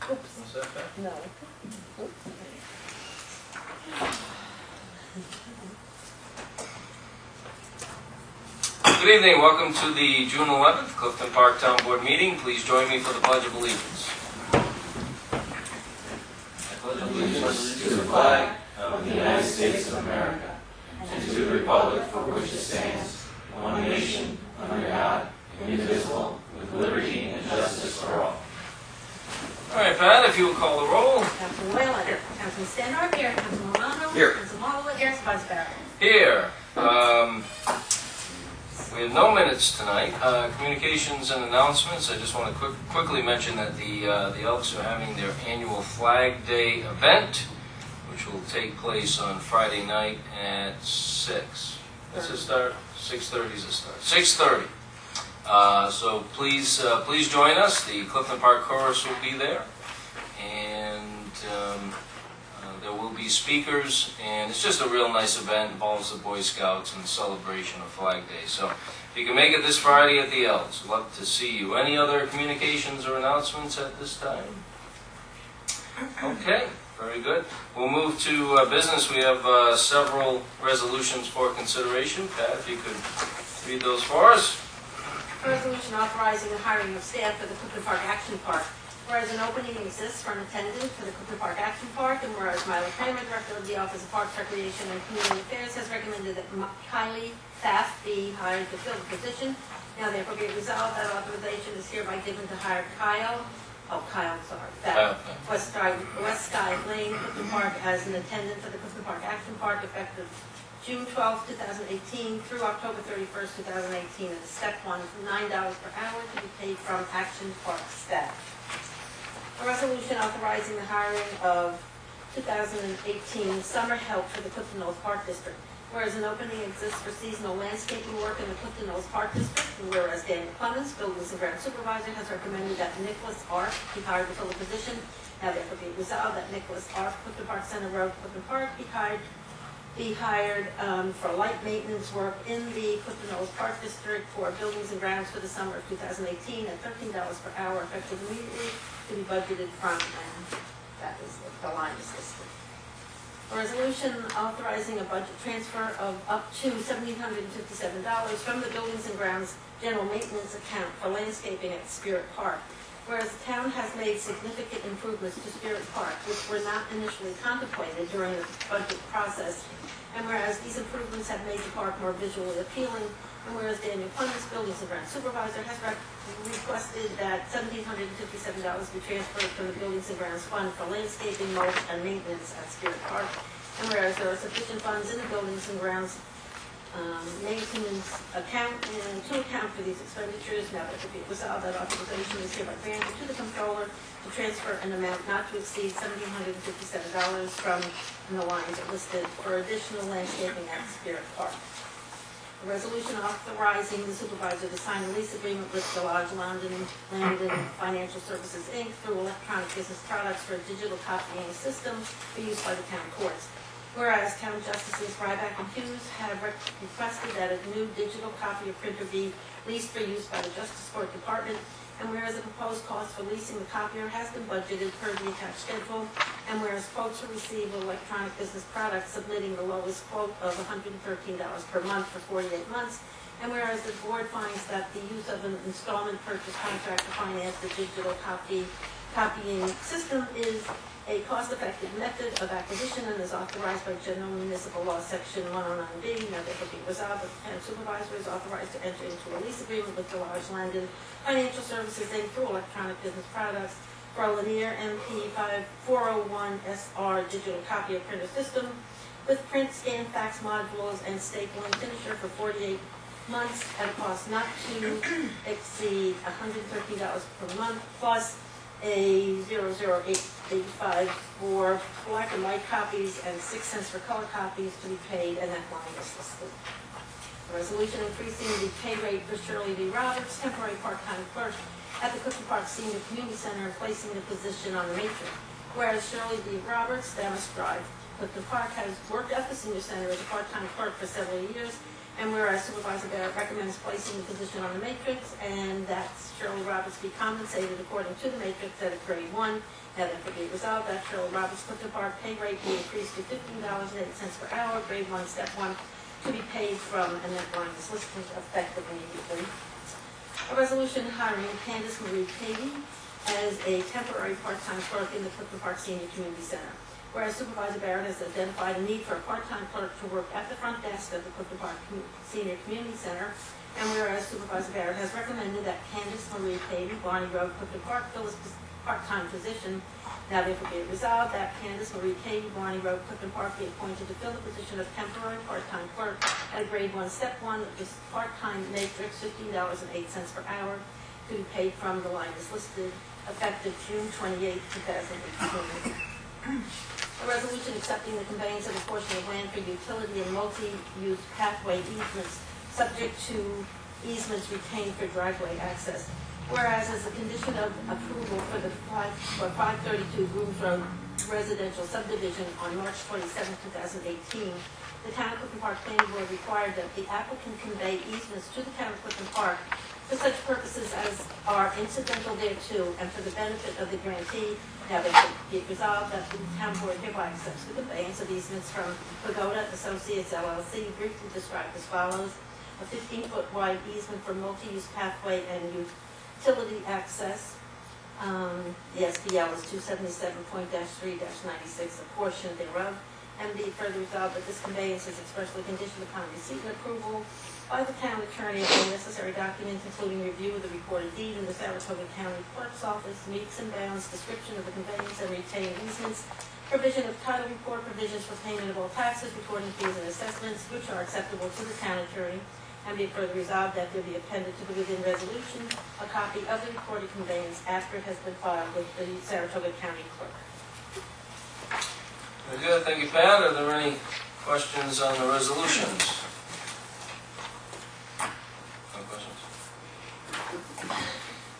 Oops. What's that, Pat? No. Oops. Good evening. Welcome to the June 11th Clifton Park Town Board meeting. Please join me for the Pledge of Allegiance. I pledge allegiance To the flag of the United States of America and to the republic for which it stands, one nation, under God, indivisible, with liberty and justice for all. All right, Pat, if you will call the roll. Councilman Whalen. Here. Councilman Stanard. Here. Councilman Romano. Here. Councilman Holloway. Here. Vice Barrett. Here. We have no minutes tonight. Communications and announcements. I just want to quickly mention that the Elks are having their annual Flag Day event, which will take place on Friday night at 6. That's a start. 6:30 is a start. 6:30. So please join us. The Clifton Park Chorus will be there, and there will be speakers, and it's just a real nice event. Involves the Boy Scouts and celebration of Flag Day. So if you can make it this Friday at the Elks, love to see you. Any other communications or announcements at this time? Okay, very good. We'll move to business. We have several resolutions for consideration. Pat, if you could read those for us. A resolution authorizing the hiring of staff for the Clifton Park Action Park. Whereas an opening exists for an attendant for the Clifton Park Action Park, and whereas Milo Kramer, Director of the Office of Parks, Recreation, and Community Affairs, has recommended that Kylie Pfaff be hired to fill the position. Now therefore be it resolved that authorization is hereby given to hire Pfaff, West Sky Lane, Clifton Park, as an attendant for the Clifton Park Action Park, effective June 12, 2018 through October 31st, 2018, at a step one, $9 per hour to be paid from Action Park staff. A resolution authorizing the hiring of 2018 summer help for the Clifton Knolls Park District. Whereas an opening exists for seasonal landscaping work in the Clifton Knolls Park District, and whereas Daniel Clemens, Buildings and Ground Supervisor, has recommended that Nicholas Arp be hired to fill the position. Now therefore be resolved that Nicholas Arp, Clifton Park Center Road, Clifton Park, be hired for light maintenance work in the Clifton Knolls Park District for buildings and grounds for the summer of 2018 at $13 per hour, effective immediately, to be budgeted from, and that is the line is listed. A resolution authorizing a budget transfer of up to $1,757 from the buildings and grounds general maintenance account for landscaping at Spirit Park. Whereas the town has made significant improvements to Spirit Park, which were not initially contemplated during the budget process, and whereas these improvements have made the park more visually appealing, and whereas Daniel Clemens, Buildings and Grounds Supervisor, has requested that $1,757 be transferred from the Buildings and Grounds Fund for landscaping, mulch, and maintenance at Spirit Park, and whereas there are sufficient funds in the Buildings and Grounds maintenance account and to account for these expenditures, now that it be resolved that authorization is hereby granted to the controller to transfer an amount not to exceed $1,757 from the lines listed for additional landscaping at Spirit Park. A resolution authorizing the supervisor to sign a lease agreement with Delage Landon Financial Services, Inc. through Electronic Business Products for a digital copying system for use by the town courts. Whereas Town Justices Ryback and Hughes have requested that a new digital copier printer be leased for use by the Justice Court Department, and whereas the proposed cost for leasing the copier has been budgeted per the attached schedule, and whereas quotes to receive Electronic Business Products submitting the lowest quote of $113 per month for 48 months, and whereas the board finds that the use of an installment purchase contract to finance the digital copying system is a cost-effective method of acquisition and is authorized by General Municipal Law Section 109B. Now therefore be resolved that the town supervisor is authorized to enter into a lease agreement with Delage Landon Financial Services, Inc. through Electronic Business Products for a Linear MP 401 SR digital copier printer system with print, scan, fax modules, and stapling finisher for 48 months at a cost not to exceed $113 per month, plus a 00885 for black and white copies and 6 cents for color copies to be paid, and that line is listed. A resolution increasing the pay rate for Shirley D. Roberts, temporary part-time clerk at the Clifton Park Senior Community Center, and placing the position on the matrix. Whereas Shirley D. Roberts, Damas Drive, Clifton Park, has worked at the Senior Center as a part-time clerk for several years, And whereas Supervisor Barrett recommends placing the position on the matrix, and that Shirley Roberts be compensated according to the matrix at a grade 1. Now therefore be it resolved that Shirley Roberts Clifton Park pay rate be increased to $15.08 per hour, grade 1, step 1, to be paid from an line is listed effective immediately. A resolution hiring Candace Marie Cady as a temporary part-time clerk in the Clifton Park Senior Community Center. Whereas Supervisor Barrett has identified a need for a part-time clerk to work at the front desk of the Clifton Park Senior Community Center, and whereas Supervisor Barrett has recommended that Candace Marie Cady, Barney Road, Clifton Park, fill this part-time position, now therefore be it resolved that Candace Marie Cady, Barney Road, Clifton Park, be appointed to fill the position of temporary part-time clerk at a grade 1, step 1 of this part-time matrix, $15.08 per hour, to be paid from the line is listed, effective June 28, 2018. A resolution accepting the conveyance of a portion of land for utility and multi-use pathway easements, subject to easements retained for driveway access. Whereas as a condition of approval for the 532 Grooms Road residential subdivision on March 27, 2018, the Town of Clifton Park Planning Board required that the applicant convey easements to the Town of Clifton Park for such purposes as are incidental thereto and for the benefit of the grantee. Now therefore be it resolved that the Town Board hereby accepts the conveyance of easements from Pagoda Associates LLC, briefly described as follows: a 15-foot wide easement for multi-use pathway and utility access. The SBL is 277.3-96, a portion thereof. And be further resolved that this conveyance is expressly conditioned upon receipt and approval by the town attorney of all necessary documents, including review of the recorded deed in the Saratoga County Clerk's Office, meets and bounds, description of the conveyance and retained easements, provision of title report, provisions for payment of all taxes, recording fees and assessments, which are acceptable to the town attorney. And be further resolved that there be appended to the within resolution a copy of the recorded conveyance after it has been filed with the Saratoga County Clerk. Very good, thank you, Pat. Are there any questions on the resolutions? No questions?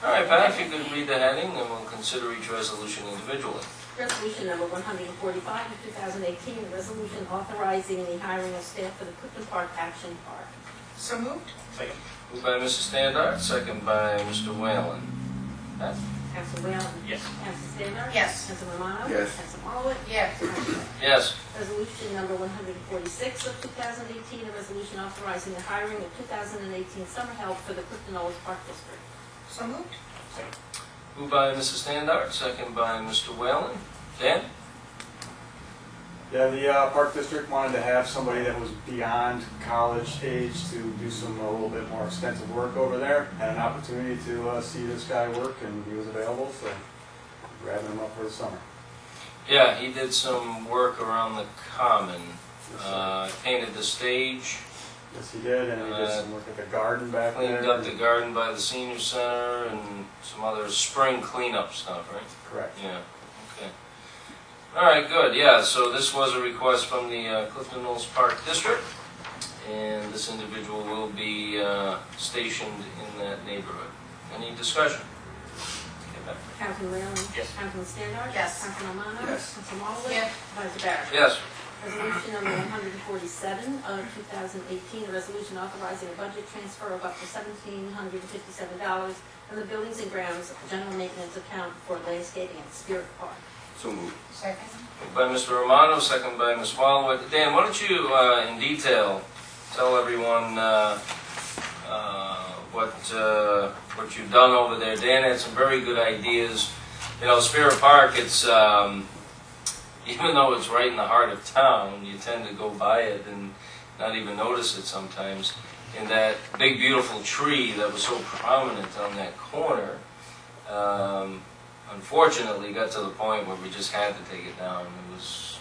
All right, Pat, if you could read the heading, and we'll consider each resolution individually. Resolution number 145 of 2018, a resolution authorizing the hiring of staff for the Clifton Park Action Park. So moved. Second. Moved by Mrs. Standard, second by Mr. Whalen. Pat? Council Whalen? Yes. Council Standard? Yes. Council Romano? Yes. Council Marwood? Yes. Council Webb. Yes. Resolution number 146 of 2018, a resolution authorizing the hiring of 2018 summer help for the Clifton Knolls Park District. So moved. Second. Moved by Mrs. Standard, second by Mr. Whalen. Dan? Yeah, the Park District wanted to have somebody that was beyond college age to do a little bit more extensive work over there. Had an opportunity to see this guy work, and he was available, so grabbed him up for the summer. Yeah, he did some work around the common. Painted the stage, Yes, he did, and he did some work at the garden back there. cleaned up the garden by the senior center, and some other spring cleanup stuff, right? Correct. Yeah, okay. All right, good, yeah, so this was a request from the Clifton Knolls Park District, and this individual will be stationed in that neighborhood. Any discussion? Okay, Pat. Council Whalen? Yes. Council Standard? Yes. Council Romano? Yes. Council Marwood? Yes. Vice Barrett? Yes. Resolution number 147 of 2018, a resolution authorizing a budget transfer of up to $1,757 from the Buildings and Grounds General Maintenance Account for landscaping at Spirit Park. So moved. Second. Moved by Mr. Romano, second by Ms. Walloway. Dan, why don't you, in detail, tell everyone what you've done over there. Dan had some very good ideas. You know, Spirit Park, it's even though it's right in the heart of town, you tend to go by it and not even notice it sometimes. And that big, beautiful tree that was so prominent on that corner, unfortunately got to the point where we just had to take it down. It was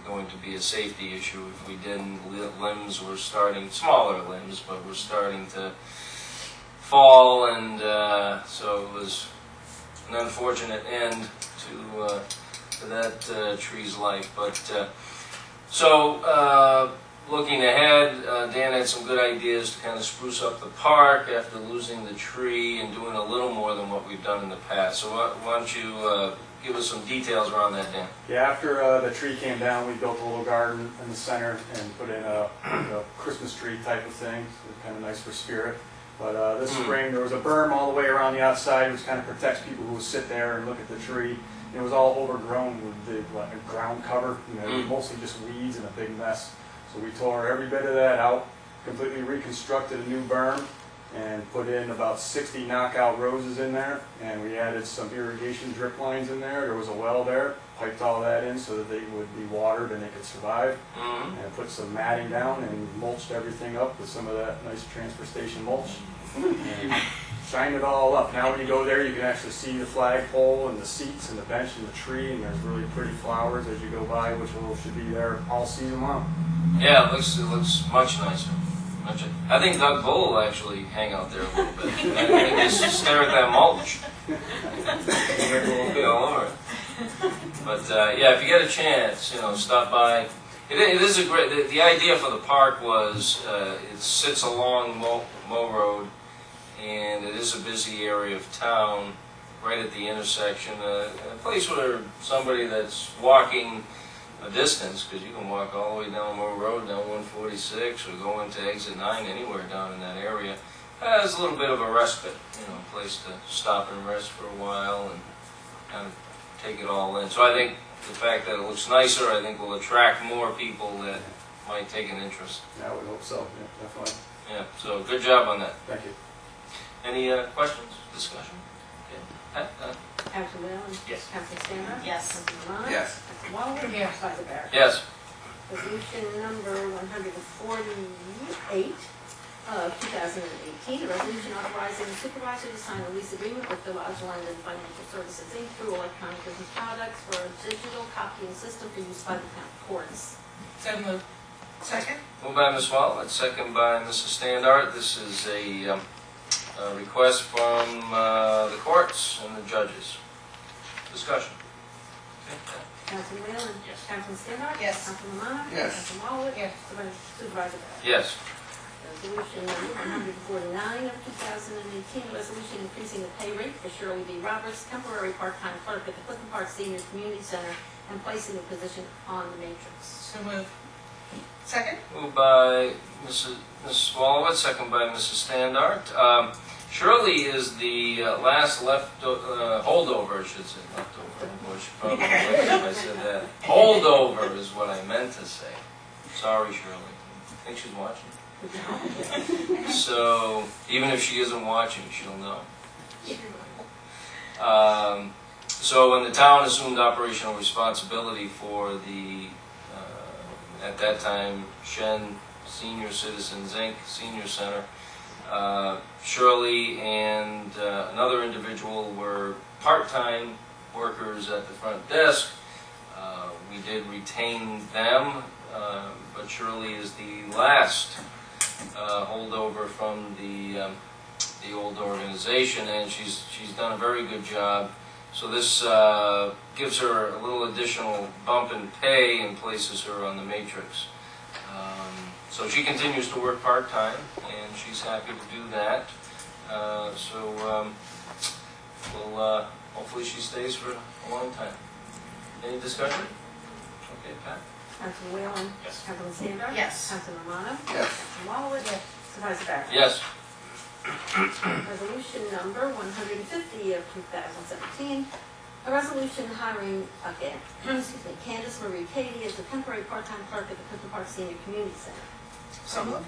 going to be a safety issue if we didn't. Limbs were starting, smaller limbs, but were starting to fall, and so it was an unfortunate end to that tree's life. But so looking ahead, Dan had some good ideas to kind of spruce up the park after losing the tree and doing a little more than what we've done in the past. So why don't you give us some details around that, Dan? Yeah, after the tree came down, we built a little garden in the center and put in a Christmas tree type of thing. It's kind of nice for spirit. But this spring, there was a berm all the way around the outside, which kind of protects people who sit there and look at the tree. And it was all overgrown with the ground cover, mostly just weeds and a big mess. So we tore every bit of that out, completely reconstructed a new berm, and put in about 60 knockout roses in there. And we added some irrigation drip lines in there. There was a well there, piped all that in so that they would be watered and they could survive. And put some matting down and mulched everything up with some of that nice transfer station mulch. And shined it all up. Now when you go there, you can actually see the flagpole and the seats and the bench and the tree, and there's really pretty flowers as you go by, which should be there all season long. Yeah, it looks much nicer. I think Doug Bull will actually hang out there a little bit. And just stare at that mulch. We'll be all over it. But yeah, if you get a chance, stop by. It is a great. The idea for the park was it sits along Moe Road, and it is a busy area of town, right at the intersection. A place where somebody that's walking a distance, because you can walk all the way down Moe Road, down 146, or go into exit 9 anywhere down in that area. Has a little bit of a respite, a place to stop and rest for a while and kind of take it all in. So I think the fact that it looks nicer, I think will attract more people that might take an interest. Yeah, I would hope so. Yeah, definitely. Yeah, so good job on that. Thank you. Any questions, discussion? Okay. Councilman Whalen? Yes. Councilman Stanton? Yes. Councilman Romano? Yes. Councilman Waller? Yes. Supervisor Barrett? Yes. Resolution number 148 of 2018, a resolution authorizing the supervisor to sign a lease agreement with Village London Financial Services, Inc. through Electronic Business Products for a digital copying system for use by the town courts. So moved. Second? Moved by Ms. Wallet, second by Mrs. Standard. This is a request from the courts and the judges. Discussion. Okay. Councilman Whalen? Yes. Councilman Stanard? Yes. Councilman Romano? Yes. Councilman Waller? Yes. Supervisor Barrett? Yes. Resolution number 149 of 2018, a resolution increasing the pay rate for Shirley B. Roberts, temporary part-time clerk at the Clifton Park Senior Community Center, and placing the position on the matrix. So moved. Second? Moved by Mrs. Swalowitz, second by Mrs. Standard. Shirley is the last holdover, I should say, leftover. Which probably if I said that. Holdover is what I meant to say. Sorry, Shirley. I think she's watching. So even if she isn't watching, she'll know. So when the town assumed operational responsibility for the, at that time, Shen Senior Citizens Inc. Senior Center, Shirley and another individual were part-time workers at the front desk. We did retain them, but Shirley is the last holdover from the old organization, and she's done a very good job. So this gives her a little additional bump in pay and places her on the matrix. So she continues to work part-time, and she's happy to do that. We'll hopefully she stays for a long time. Any discussion? Okay, Pat? Councilman Whalen? Yes. Councilman Standard? Yes. Councilman Romano? Yes. Councilman Waller? Yes. Supervisor Barrett? Yes. Resolution number 150 of 2017, a resolution hiring, Candace Marie Cady as the temporary part-time clerk at the Clifton Park Senior Community Center. So moved.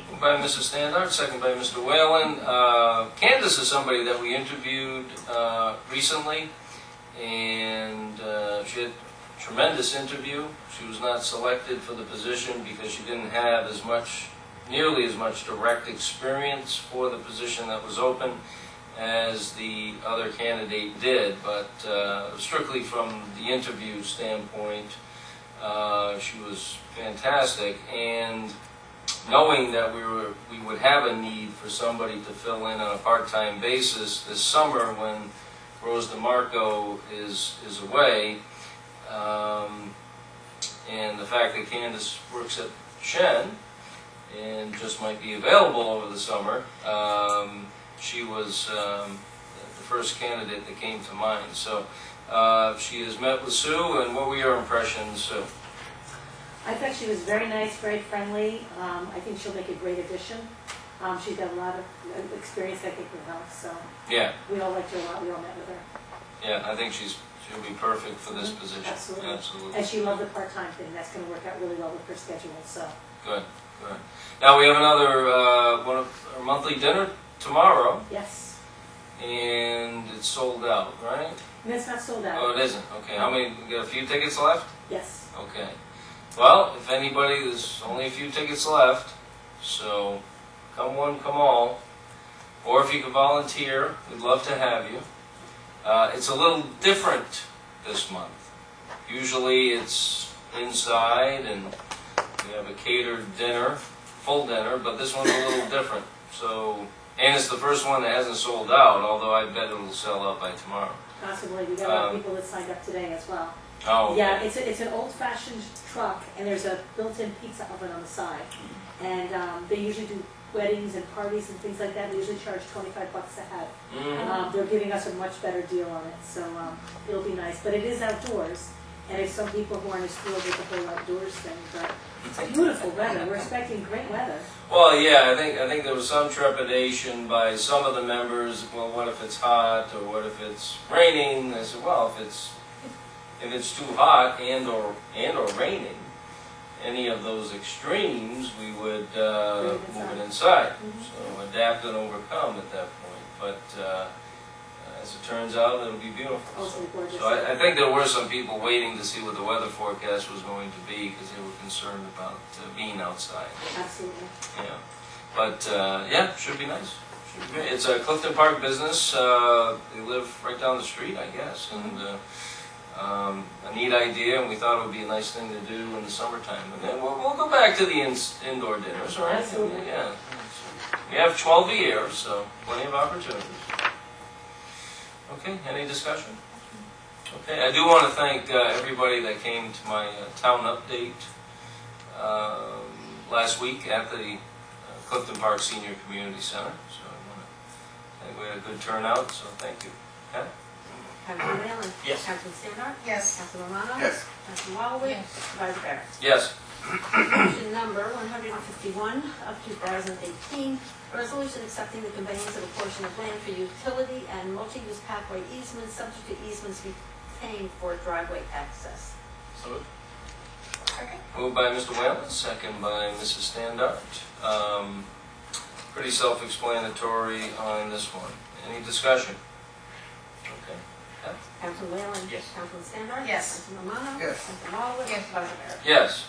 Moved by Mrs. Standard, second by Mr. Whalen. Candace is somebody that we interviewed recently, and she had a tremendous interview. She was not selected for the position because she didn't have nearly as much direct experience for the position that was open as the other candidate did, but strictly from the interview standpoint, she was fantastic. And knowing that we would have a need for somebody to fill in on a part-time basis this summer when Rose DeMarco is away, and the fact that Candace works at Shen, and just might be available over the summer. She was the first candidate that came to mind. So she has met with Sue, and what were your impressions, Sue? I thought she was very nice, very friendly. I think she'll make a great addition. She's got a lot of experience I think will help, so Yeah, we all liked her a lot. We all met with her. yeah, I think she'll be perfect for this position. Absolutely. Absolutely. And she loved the part-time thing. That's going to work out really well with her schedule, so. Good, good. Now, we have another, one of our monthly dinner tomorrow, Yes. and it's sold out, right? And it's not sold out. Oh, it isn't? Okay, how many, we got a few tickets left? Yes. Okay. Well, if anybody, there's only a few tickets left, so come one, come all. Or if you can volunteer, we'd love to have you. It's a little different this month. Usually it's inside and we have a catered dinner, full dinner, but this one's a little different. So, and it's the first one that hasn't sold out, although I bet it'll sell out by tomorrow. Possibly. We got a lot of people that signed up today as well. Oh, Yeah, okay. it's an old-fashioned truck, and there's a built-in pizza oven on the side. And they usually do weddings and parties and things like that. They usually charge $25 a head. They're giving us a much better deal on it, so it'll be nice. But it is outdoors, and there's some people who aren't as thrilled with the whole outdoors thing, but it's beautiful weather. We're expecting great weather. Well, yeah, I think there was some trepidation by some of the members. Well, what if it's hot, or what if it's raining? I said, well, if it's too hot and or raining, any of those extremes, we would move it inside. So adapt and overcome at that point. But as it turns out, it'll be beautiful. Also gorgeous. So I think there were some people waiting to see what the weather forecast was going to be because they were concerned about being outside. Absolutely. Yeah, but yeah, should be nice. Should be great. It's a Clifton Park business. They live right down the street, I guess, and a neat idea. And we thought it would be a nice thing to do in the summertime. And then we'll go back to the indoor dinners, right? Absolutely. Yeah. We have 12 a year, so plenty of opportunities. Okay, any discussion? Okay, I do want to thank everybody that came to my town update last week at the Clifton Park Senior Community Center. So I think we had a good turnout, so thank you. Okay? Councilman Whalen? Yes. Councilman Standard? Yes. Councilman Romano? Yes. Councilman Walowitz? Yes. Supervisor Barrett? Yes. Resolution number 151 of 2018, a resolution accepting the conveyance of a portion of land for utility and multi-use pathway easements, subject to easements retained for driveway access. So Second? moved by Mr. Whalen, second by Mrs. Standart. Pretty self-explanatory on this one. Any discussion? Okay. Yeah. Councilman Whalen? Yes. Councilman Standard? Yes. Councilman Romano? Yes. Councilman Walowitz? Yes. Supervisor Barrett? Yes.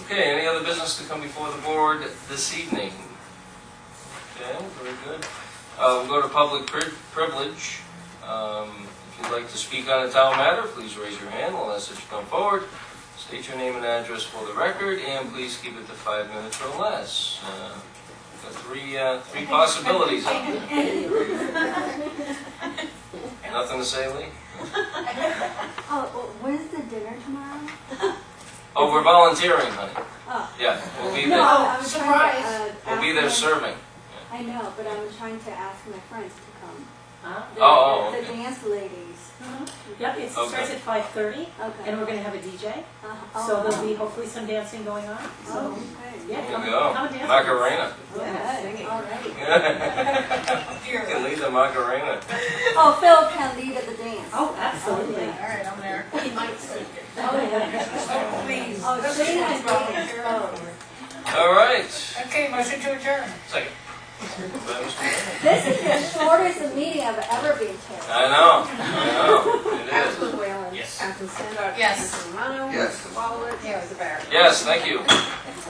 Okay, any other business to come before the board this evening? Okay, very good. We'll go to public privilege. If you'd like to speak on a town matter, please raise your hand. We'll ask that you come forward. State your name and address for the record, and please keep it to 5 minutes or less. We've got three possibilities. Nothing to say, Lee? Oh, when's the dinner tomorrow? Oh, we're volunteering, honey. Oh. Yeah, we'll be No, there. I was Surprise. trying to, We'll be there serving. I know, but I was trying to ask my friends to come. Huh? Oh, The okay. dance ladies. Yep, it starts Okay. at 5:30, Okay. and we're going to have a DJ. Oh, So there'll be hopefully some dancing going on. Oh, So, okay. yeah, There come we go. come and dance. Macarena. Okay, all right. You can lead the Macarena. Oh, Phil can lead at the dance. Oh, absolutely. All right, I'm there. He might speak. Oh, yeah. Oh, please. Oh, Shane and dance both. All right. Okay, motion to adjourn. Second. This is the shortest meeting I've ever been to. I know. It is. Councilman Whalen? Yes. Councilman Standard? Yes. Councilman Romano? Yes. Councilman Walowitz? Yes. Supervisor Barrett? Yes, thank you.